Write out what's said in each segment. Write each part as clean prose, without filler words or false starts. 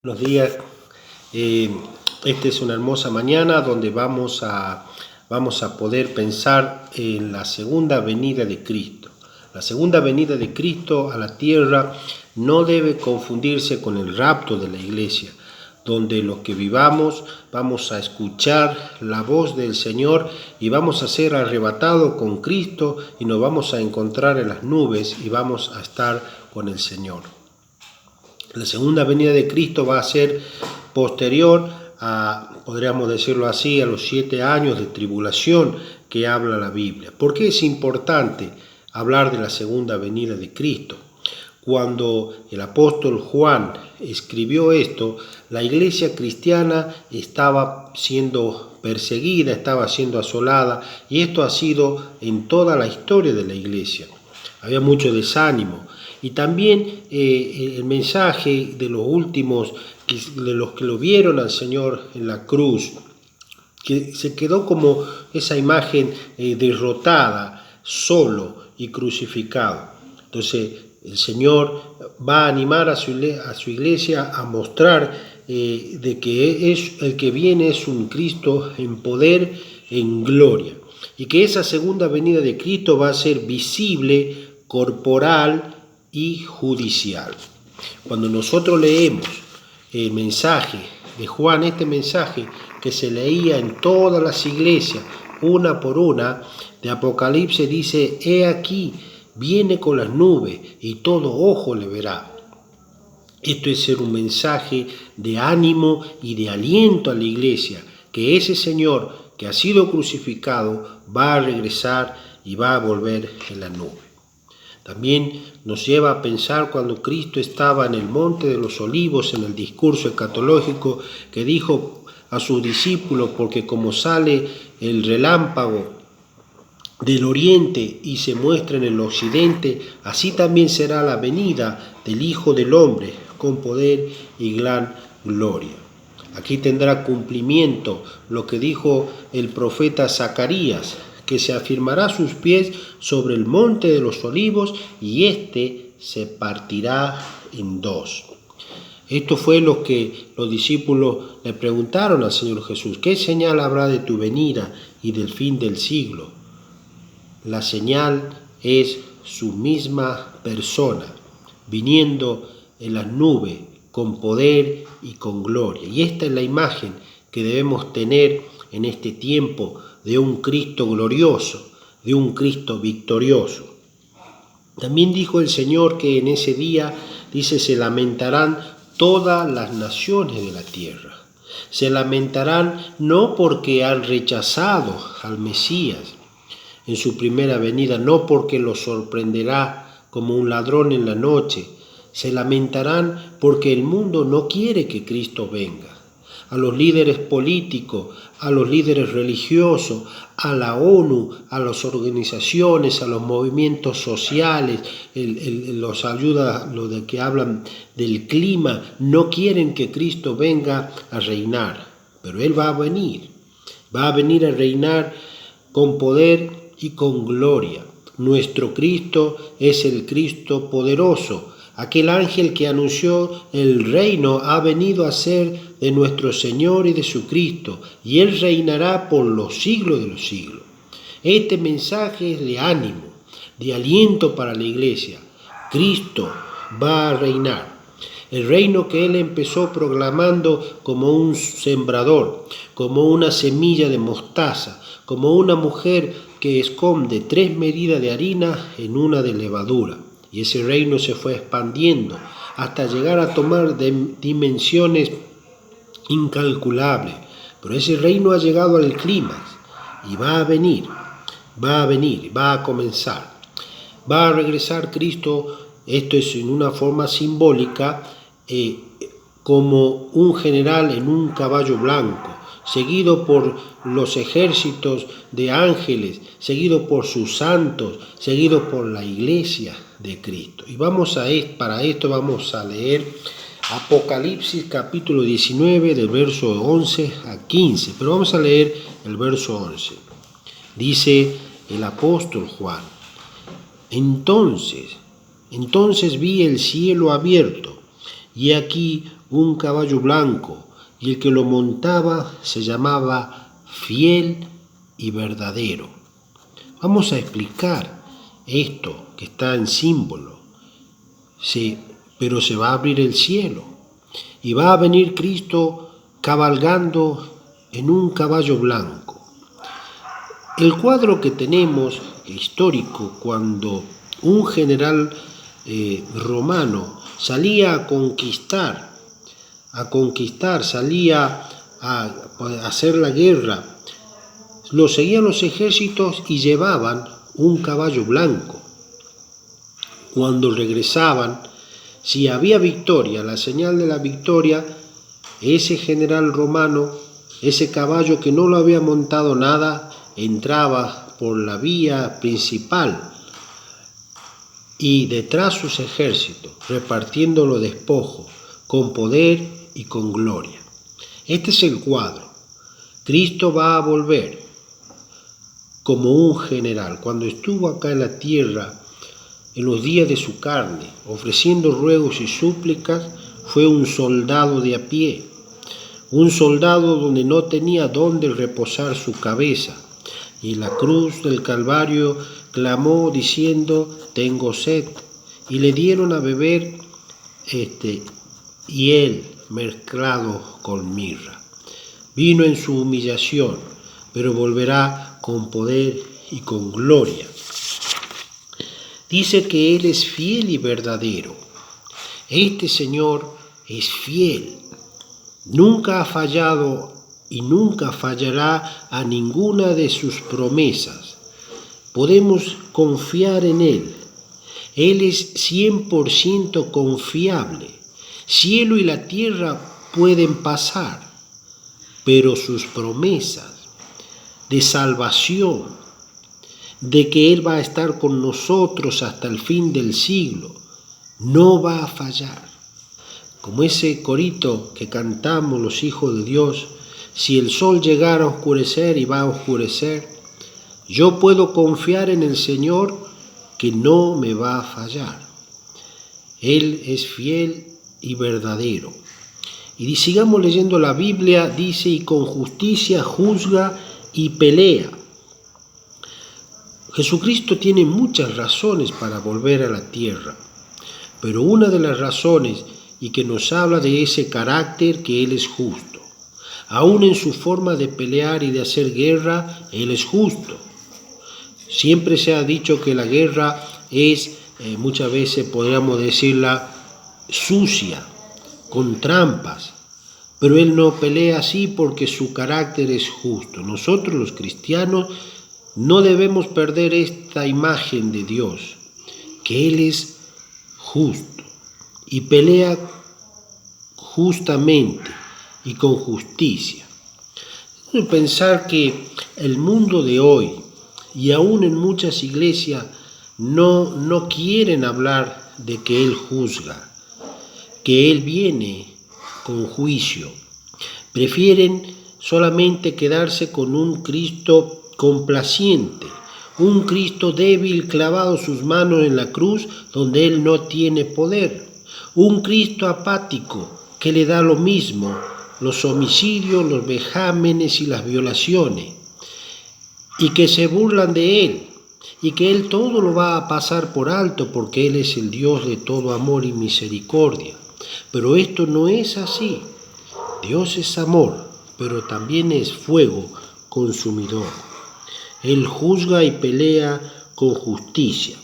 Buenos días. Esta es una hermosa mañana donde vamos a poder pensar en la segunda venida de Cristo. La segunda venida de Cristo a la tierra no debe confundirse con el rapto de la iglesia, donde los que vivamos vamos a escuchar la voz del Señor y vamos a ser arrebatados con Cristo y nos vamos a encontrar en las nubes y vamos a estar con el Señor. La segunda venida de Cristo va a ser posterior a, podríamos decirlo así, a los 7 años de tribulación que habla la Biblia. ¿Por qué es importante hablar de la segunda venida de Cristo? Cuando el apóstol Juan escribió esto, la iglesia cristiana estaba siendo perseguida, estaba siendo asolada, y esto ha sido en toda la historia de la iglesia. Había mucho desánimo. Y también el mensaje de los últimos, de los que lo vieron al Señor en la cruz, que se quedó como esa imagen derrotada, solo y crucificado. Entonces el Señor va a animar a su iglesia a mostrar de que el que viene es un Cristo en poder, en gloria. Y que esa segunda venida de Cristo va a ser visible, corporal y judicial. Cuando nosotros leemos el mensaje de Juan, este mensaje que se leía en todas las iglesias, una por una, de Apocalipsis dice: he aquí, viene con las nubes y todo ojo le verá. Esto es ser un mensaje de ánimo y de aliento a la iglesia, que ese Señor que ha sido crucificado va a regresar y va a volver en la nube. También nos lleva a pensar cuando Cristo estaba en el Monte de los Olivos, en el discurso escatológico, que dijo a sus discípulos: porque como sale el relámpago del oriente y se muestra en el occidente, así también será la venida del Hijo del Hombre con poder y gran gloria. Aquí tendrá cumplimiento lo que dijo el profeta Zacarías, que se afirmará sus pies sobre el monte de los olivos y éste se partirá en dos. Esto fue lo que los discípulos le preguntaron al Señor Jesús: ¿qué señal habrá de tu venida y del fin del siglo? La señal es su misma persona, viniendo en las nubes con poder y con gloria. Y esta es la imagen que debemos tener en este tiempo de un Cristo glorioso, de un Cristo victorioso. También dijo el Señor que en ese día, dice, se lamentarán todas las naciones de la tierra. Se lamentarán no porque han rechazado al Mesías en su primera venida, no porque los sorprenderá como un ladrón en la noche. Se lamentarán porque el mundo no quiere que Cristo venga. A los líderes políticos, a los líderes religiosos, a la ONU, a las organizaciones, a los movimientos sociales, los de que hablan del clima, no quieren que Cristo venga a reinar. Pero Él va a venir a reinar con poder y con gloria. Nuestro Cristo es el Cristo poderoso. Aquel ángel que anunció el reino ha venido a ser de nuestro Señor y de su Cristo, y Él reinará por los siglos de los siglos. Este mensaje es de ánimo, de aliento para la iglesia. Cristo va a reinar. El reino que Él empezó proclamando como un sembrador, como una semilla de mostaza, como una mujer que esconde 3 medidas de harina en una de levadura. Y ese reino se fue expandiendo hasta llegar a tomar dimensiones incalculables. Pero ese reino ha llegado al clímax y va a venir, va a comenzar. Va a regresar Cristo, esto es en una forma simbólica, como un general en un caballo blanco, seguido por los ejércitos de ángeles, seguido por sus santos, seguido por la iglesia de Cristo. Y para esto vamos a leer Apocalipsis capítulo 19 del verso 11 a 15, pero vamos a leer el verso 11. Dice el apóstol Juan: entonces vi el cielo abierto, y aquí un caballo blanco, y el que lo montaba se llamaba Fiel y Verdadero. Vamos a explicar esto que está en símbolo. Sí, pero se va a abrir el cielo y va a venir Cristo cabalgando en un caballo blanco. El cuadro que tenemos histórico, cuando un general romano salía a conquistar, salía a hacer la guerra, lo seguían los ejércitos y llevaban un caballo blanco. Cuando regresaban, si había victoria, la señal de la victoria, ese general romano, ese caballo que no lo había montado nada, entraba por la vía principal y detrás sus ejércitos, repartiendo los despojos con poder y con gloria. Este es el cuadro. Cristo va a volver como un general. Cuando estuvo acá en la tierra, en los días de su carne, ofreciendo ruegos y súplicas, fue un soldado de a pie, un soldado donde no tenía dónde reposar su cabeza, y en la cruz del Calvario clamó diciendo: tengo sed, y le dieron a beber hiel mezclado con mirra. Vino en su humillación, pero volverá con poder y con gloria. Dice que Él es fiel y verdadero. Este Señor es fiel. Nunca ha fallado y nunca fallará a ninguna de sus promesas. Podemos confiar en Él. Él es 100% confiable. Cielo y la tierra pueden pasar, pero sus promesas de salvación, de que Él va a estar con nosotros hasta el fin del siglo, no va a fallar. Como ese corito que cantamos los hijos de Dios: si el sol llegara a oscurecer, y va a oscurecer, yo puedo confiar en el Señor que no me va a fallar. Él es fiel y verdadero. Y sigamos leyendo la Biblia. Dice: y con justicia juzga y pelea. Jesucristo tiene muchas razones para volver a la tierra, pero una de las razones, y que nos habla de ese carácter, que Él es justo. Aún en su forma de pelear y de hacer guerra, Él es justo. Siempre se ha dicho que la guerra es, muchas veces podríamos decirla, sucia, con trampas, pero Él no pelea así porque su carácter es justo. Nosotros los cristianos no debemos perder esta imagen de Dios, que Él es justo y pelea justamente y con justicia. Pensar que el mundo de hoy, y aún en muchas iglesias, no quieren hablar de que Él juzga, que Él viene con juicio. Prefieren solamente quedarse con un Cristo complaciente, un Cristo débil clavado sus manos en la cruz donde Él no tiene poder, un Cristo apático que le da lo mismo los homicidios, los vejámenes y las violaciones, y que se burlan de Él, y que Él todo lo va a pasar por alto porque Él es el Dios de todo amor y misericordia. Pero esto no es así. Dios es amor, pero también es fuego consumidor. Él juzga y pelea con justicia.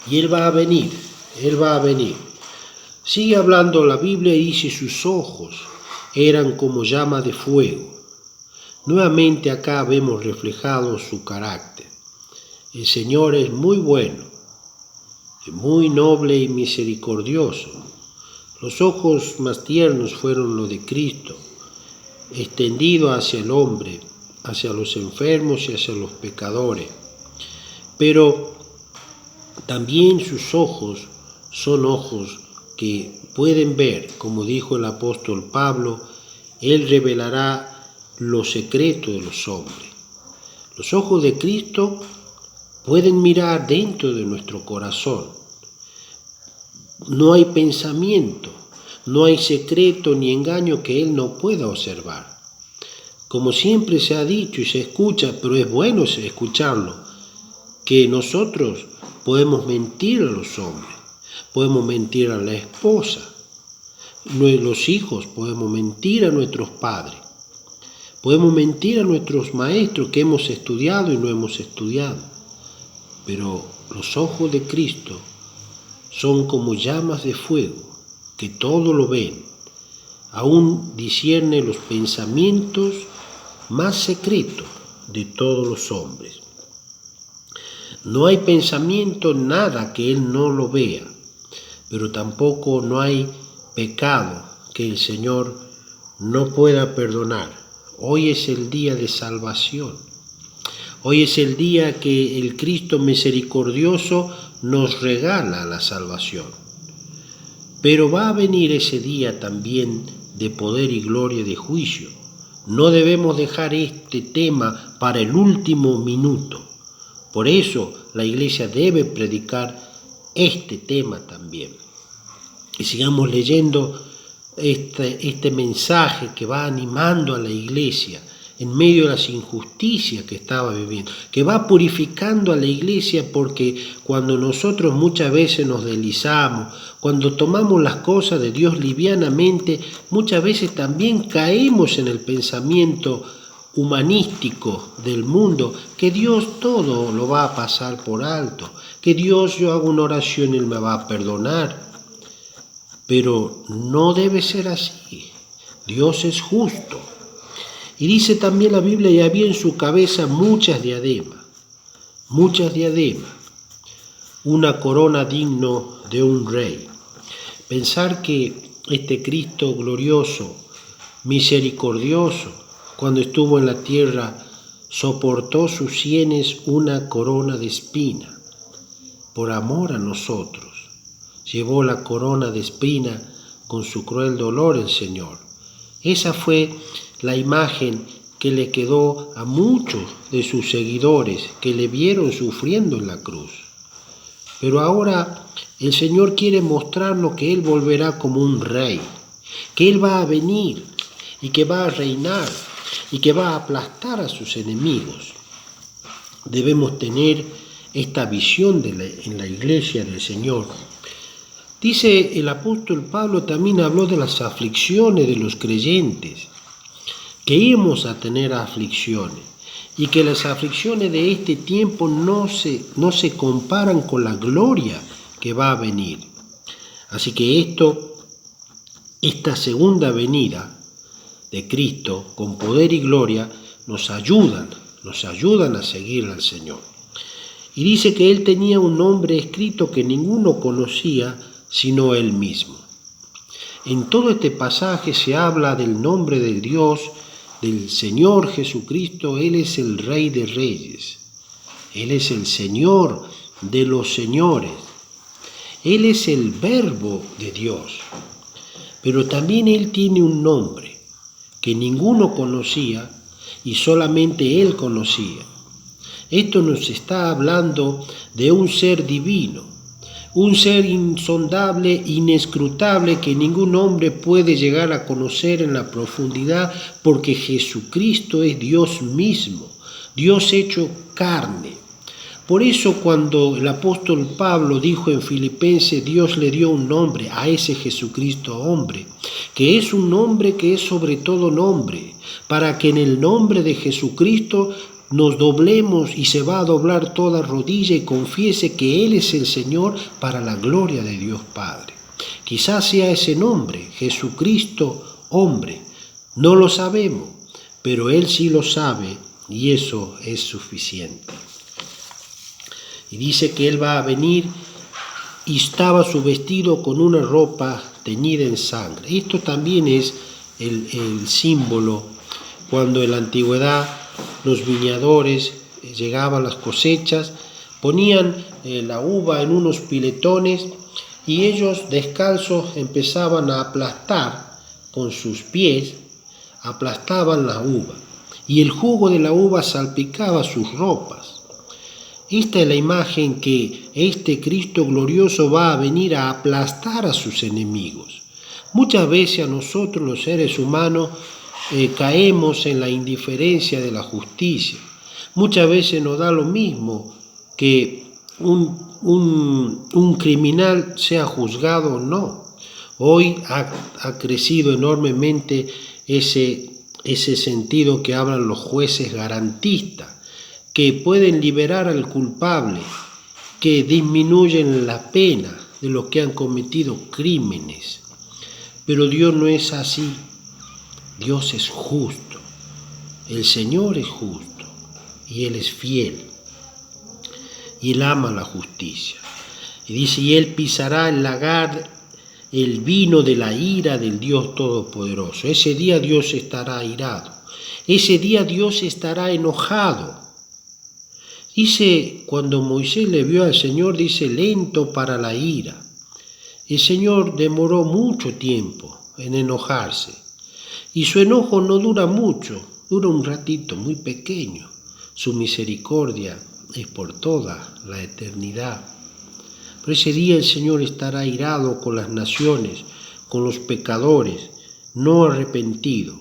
Y Él va a venir, Él va a venir. Sigue hablando la Biblia y dice: sus ojos eran como llama de fuego. Nuevamente acá vemos reflejado su carácter. El Señor es muy bueno, es muy noble y misericordioso. Los ojos más tiernos fueron los de Cristo, extendido hacia el hombre, hacia los enfermos y hacia los pecadores. Pero también sus ojos son ojos que pueden ver, como dijo el apóstol Pablo: Él revelará los secretos de los hombres. Los ojos de Cristo pueden mirar dentro de nuestro corazón. No hay pensamiento, No hay secreto ni engaño que Él no pueda observar. Como siempre se ha dicho y se escucha, pero es bueno escucharlo, que nosotros podemos mentir a los hombres, podemos mentir a la esposa, los hijos, podemos mentir a nuestros padres, podemos mentir a nuestros maestros que hemos estudiado y no hemos estudiado, pero los ojos de Cristo son como llamas de fuego, que todo lo ven, aún discierne los pensamientos más secretos de todos los hombres. No hay pensamiento, nada que Él no lo vea, pero tampoco no hay pecado que el Señor no pueda perdonar. Hoy es el día de salvación. Hoy es el día que el Cristo misericordioso nos regala la salvación. Pero va a venir ese día también de poder y gloria de juicio. No debemos dejar este tema para el último minuto. Por eso la iglesia debe predicar este tema también. Y sigamos leyendo este mensaje que va animando a la iglesia en medio de las injusticias que estaba viviendo, que va purificando a la iglesia, porque cuando nosotros muchas veces nos deslizamos, cuando tomamos las cosas de Dios livianamente, muchas veces también caemos en el pensamiento humanístico del mundo, que Dios todo lo va a pasar por alto, que Dios, yo hago una oración y Él me va a perdonar. Pero no debe ser así. Dios es justo. Y dice también la Biblia, y había en su cabeza muchas diademas, una corona digno de un rey. Pensar que este Cristo glorioso, misericordioso, cuando estuvo en la tierra, soportó sus sienes una corona de espina, por amor a nosotros. Llevó la corona de espina con su cruel dolor el Señor. Esa fue la imagen que le quedó a muchos de sus seguidores que le vieron sufriendo en la cruz. Pero ahora el Señor quiere mostrarnos que Él volverá como un rey, que Él va a venir y que va a reinar y que va a aplastar a sus enemigos. Debemos tener esta visión en la iglesia del Señor. Dice el apóstol Pablo, también habló de las aflicciones de los creyentes, que íbamos a tener aflicciones y que las aflicciones de este tiempo no se comparan con la gloria que va a venir. Así que esta segunda venida de Cristo con poder y gloria nos ayudan a seguir al Señor. Y dice que Él tenía un nombre escrito que ninguno conocía sino Él mismo. En todo este pasaje se habla del nombre de Dios, del Señor Jesucristo. Él es el Rey de Reyes, Él es el Señor de los señores, Él es el Verbo de Dios. Pero también Él tiene un nombre que ninguno conocía y solamente Él conocía. Esto nos está hablando de un ser divino, un ser insondable, inescrutable, que ningún hombre puede llegar a conocer en la profundidad, porque Jesucristo es Dios mismo, Dios hecho carne. Por eso cuando el apóstol Pablo dijo en Filipenses, Dios le dio un nombre a ese Jesucristo hombre, que es un nombre que es sobre todo nombre, para que en el nombre de Jesucristo nos doblemos y se va a doblar toda rodilla y confiese que Él es el Señor, para la gloria de Dios Padre. Quizás sea ese nombre, Jesucristo hombre, no lo sabemos, pero Él sí lo sabe y eso es suficiente. Y dice que Él va a venir y estaba su vestido con una ropa teñida en sangre. Esto también es el símbolo cuando en la antigüedad los viñadores llegaban las cosechas, ponían la uva en unos piletones y ellos descalzos empezaban a aplastar con sus pies, aplastaban la uva y el jugo de la uva salpicaba sus ropas. Esta es la imagen que este Cristo glorioso va a venir a aplastar a sus enemigos, Muchas veces a nosotros los seres humanos caemos en la indiferencia de la justicia. Muchas veces nos da lo mismo que un criminal sea juzgado o no. Hoy ha crecido enormemente ese sentido que hablan los jueces garantistas, que pueden liberar al culpable, que disminuyen la pena de los que han cometido crímenes. Pero Dios no es así. Dios es justo. El Señor es justo y Él es fiel. Y Él ama la justicia. Y dice, y Él pisará el lagar, el vino de la ira del Dios Todopoderoso. Ese día Dios estará airado. Ese día Dios estará enojado. Dice, cuando Moisés le vio al Señor, dice, lento para la ira. El Señor demoró mucho tiempo en enojarse. Y su enojo no dura mucho, dura un ratito muy pequeño. Su misericordia es por toda la eternidad. Pero ese día el Señor estará airado con las naciones, con los pecadores, no arrepentidos.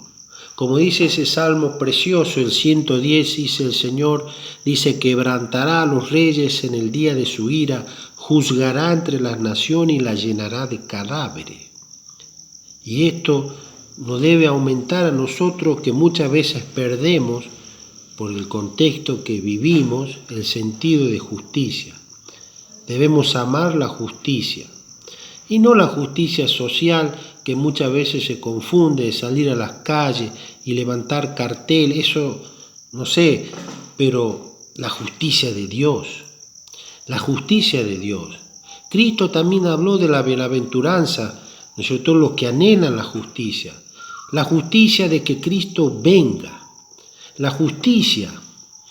Como dice ese salmo precioso, el 110, dice el Señor, dice, quebrantará a los reyes en el día de su ira, juzgará entre las naciones y las llenará de cadáveres. Y esto nos debe aumentar a nosotros, que muchas veces perdemos, por el contexto que vivimos, el sentido de justicia. Debemos amar la justicia, y no la justicia social que muchas veces se confunde, de salir a las calles y levantar cartel, eso no sé, pero la justicia de Dios, la justicia de Dios. Cristo también habló de la bienaventuranza, ¿no es cierto?, los que anhelan la justicia de que Cristo venga, la justicia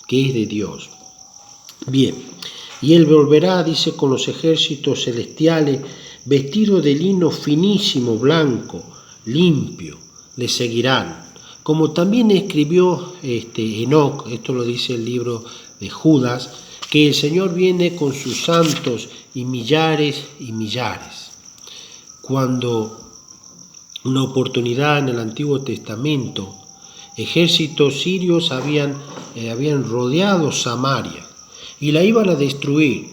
que es de Dios. Bien, y Él volverá, dice, con los ejércitos celestiales, vestido de lino finísimo, blanco, limpio, le seguirán. Como también escribió Enoc, esto lo dice el libro de Judas, que el Señor viene con sus santos y millares y millares. Cuando una oportunidad en el Antiguo Testamento, ejércitos sirios habían rodeado Samaria y la iban a destruir.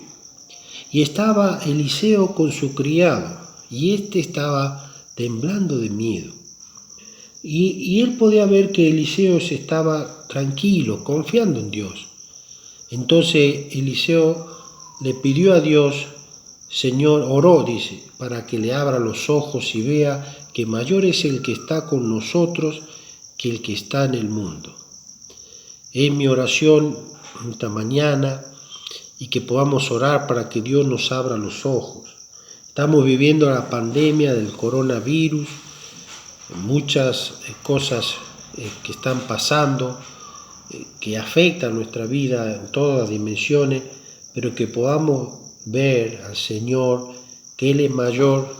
Y estaba Eliseo con su criado, y estaba temblando de miedo. Y él podía ver que Eliseo estaba tranquilo, confiando en Dios. Entonces Eliseo le pidió a Dios, Señor, oró, dice, para que le abra los ojos y vea que mayor es el que está con nosotros que el que está en el mundo. Es mi oración esta mañana, y que podamos orar para que Dios nos abra los ojos. Estamos viviendo la pandemia del coronavirus, muchas cosas que están pasando, que afectan nuestra vida en todas las dimensiones, pero que podamos ver al Señor, que Él es mayor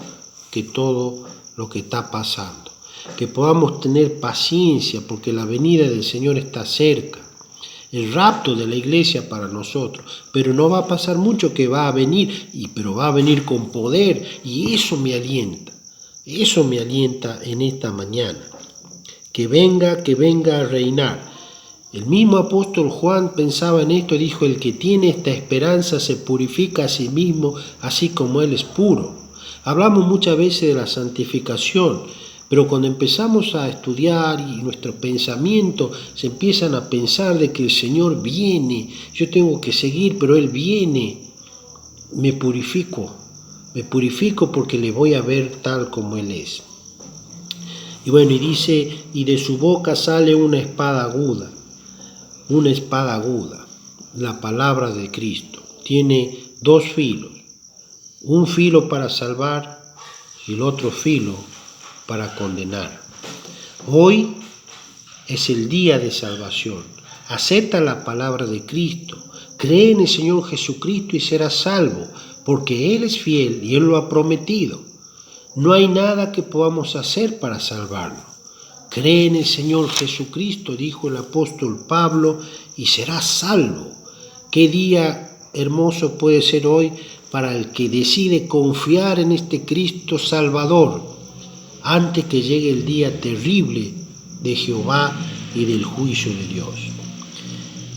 que todo lo que está pasando. Que podamos tener paciencia, porque la venida del Señor está cerca. El rapto de la iglesia para nosotros, pero no va a pasar mucho, que va a venir, pero va a venir con poder, y eso me alienta en esta mañana, que venga a reinar. El mismo apóstol Juan pensaba en esto, dijo, el que tiene esta esperanza se purifica a sí mismo, así como Él es puro. Hablamos muchas veces de la santificación, pero cuando empezamos a estudiar y nuestro pensamiento se empiezan a pensar de que el Señor viene, yo tengo que seguir, pero Él viene, me purifico porque le voy a ver tal como Él es. Y bueno, y dice, y de su boca sale una espada aguda, la palabra de Cristo. Tiene dos filos, un filo para salvar y el otro filo para condenar. Hoy es el día de salvación. Acepta la palabra de Cristo, cree en el Señor Jesucristo y serás salvo, porque Él es fiel y Él lo ha prometido. No hay nada que podamos hacer para salvarlo. Cree en el Señor Jesucristo, dijo el apóstol Pablo, y serás salvo. Qué día hermoso puede ser hoy para el que decide confiar en este Cristo Salvador, antes que llegue el día terrible de Jehová y del juicio de Dios.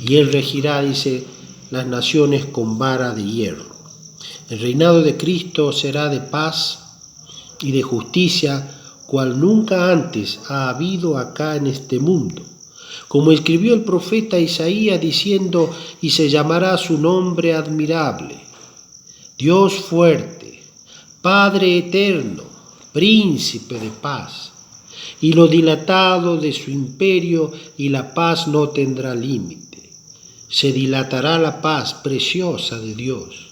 Y él regirá, dice, las naciones con vara de hierro. El reinado de Cristo será de paz y de justicia, cual nunca antes ha habido acá en este mundo. Como escribió el profeta Isaías diciendo, y se llamará su nombre admirable, Dios fuerte, Padre eterno, príncipe de paz. Y lo dilatado de su imperio y la paz no tendrá límite. Se dilatará la paz preciosa de Dios.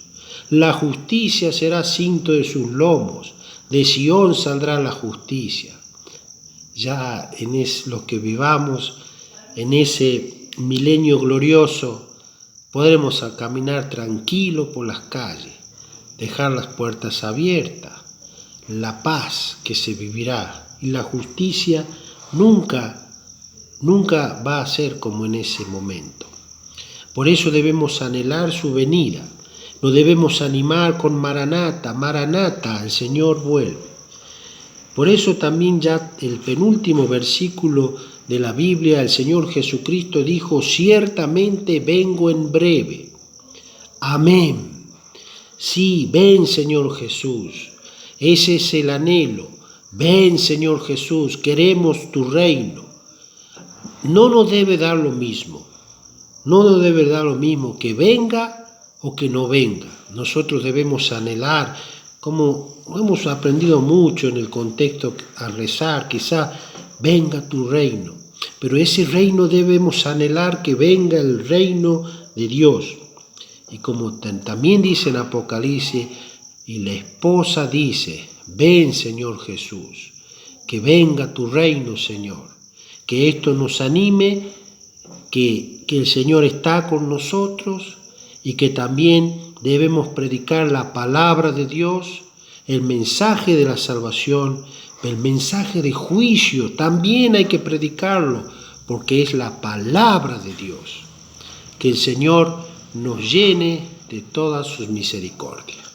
La justicia será cinto de sus lomos. De Sión saldrá la justicia. Ya los que vivamos en ese milenio glorioso, podremos caminar tranquilo por las calles, dejar las puertas abiertas, la paz que se vivirá y la justicia nunca va a ser como en ese momento. Por eso debemos anhelar su venida. Nos debemos animar con Maranata, Maranata, el Señor vuelve. Por eso también ya el penúltimo versículo de la Biblia, el Señor Jesucristo dijo, ciertamente vengo en breve. Amén. Sí, ven Señor Jesús. Ese es el anhelo. Ven Señor Jesús, queremos tu reino. No nos debe dar lo mismo. No nos debe dar lo mismo que venga o que no venga. Nosotros debemos anhelar, como hemos aprendido mucho en el contexto a rezar, quizá venga tu reino, pero ese reino debemos anhelar que venga el reino de Dios. Y como también dice en Apocalipsis, y la esposa dice, ven Señor Jesús, que venga tu reino Señor, que esto nos anime, que el Señor está con nosotros y que también debemos predicar la palabra de Dios, el mensaje de la salvación, el mensaje de juicio, también hay que predicarlo porque es la palabra de Dios. Que el Señor nos llene de todas sus misericordias.